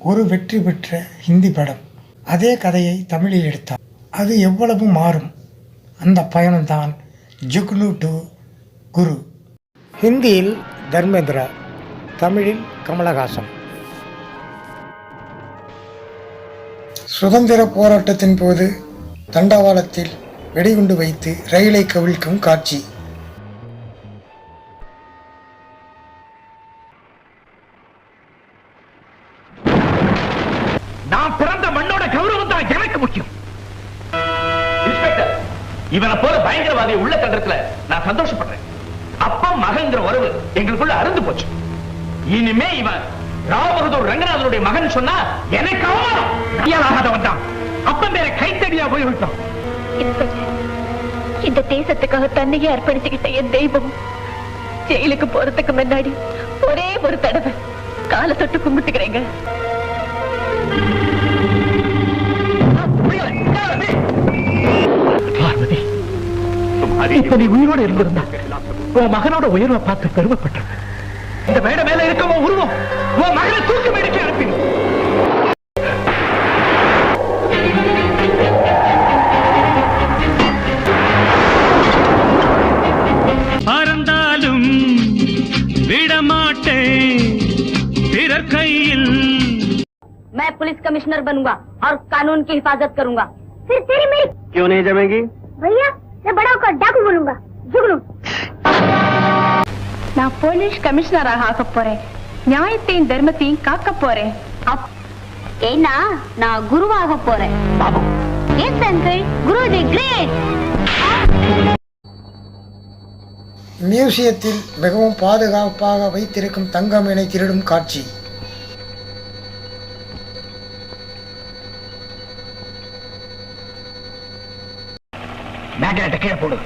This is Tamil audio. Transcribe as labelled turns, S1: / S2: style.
S1: ஒரு வெற்றி பெற்ற ஹிந்தி படம். அதே கதையை தமிழில் எடுத்தார். அது எவ்வளவு மாறும்? அந்த பயணம்தான் ஜுக்னு டு குரு. ஹிந்தியில் தர்மேந்திரா, தமிழில் கமலஹாசன். சுதந்திர போராட்டத்தின் போது தண்டவாளத்தில் வெடிகுண்டு வைத்து ரயிலை கவிழ்க்கும் காட்சி.
S2: நான் பிறந்த மண்ணோட கௌரவம் தான் எனக்கு முக்கியம். இவனை போல பயங்கரவாதியை உள்ள தண்டத்துல நான் சந்தோஷப்படுறேன். அப்பா மகங்கிற உறவு எங்களுக்குள்ள அருந்து போச்சு. இனிமே இவன் ராவ் பகதூர் ரங்கநாதனுடைய மகன் சொன்னா எனக்கு அவமானம். தான் அப்பன் பேரை கைத்தடியா போய் விட்டான்.
S3: இந்த தேசத்துக்காக தன்னையே அர்ப்பணிச்சுக்கிட்ட என் தெய்வம் ஜெயிலுக்கு போறதுக்கு முன்னாடி ஒரே ஒரு தடவை காலை தொட்டு கும்பிட்டுக்கிறேங்க.
S2: இப்ப நீ உயிரோட இருந்திருந்தா உன் மகனோட உயர்வை பார்த்து பெருமைப்பட்ட. இந்த மேடை மேல இருக்க உருவம் உன் மகனை தூக்கு மேடைக்கு அனுப்பி.
S4: பறந்தாலும் விடமாட்டேன் பிறர் கையில்.
S3: मैं पुलिस कमिश्नर बनूंगा और कानून की हिफाजत करूंगा. फिर तेरी मेरी
S4: क्यों नहीं जमेगी?
S3: भैया मैं बड़ा होकर डाकू बनूंगा. जुगनू நான் போலீஸ் கமிஷனராக ஆக போறேன். நியாயத்தையும் தர்மத்தையும் காக்க போறேன். ஏன்னா நான் குருவாக போறேன். எஸ் அங்கிள், குரு தி கிரேட்.
S1: மியூசியத்தில் மிகவும் பாதுகாப்பாக வைத்திருக்கும் தங்க மீனை திருடும் காட்சி.
S2: மேக்னெட்டை கீழே போடு.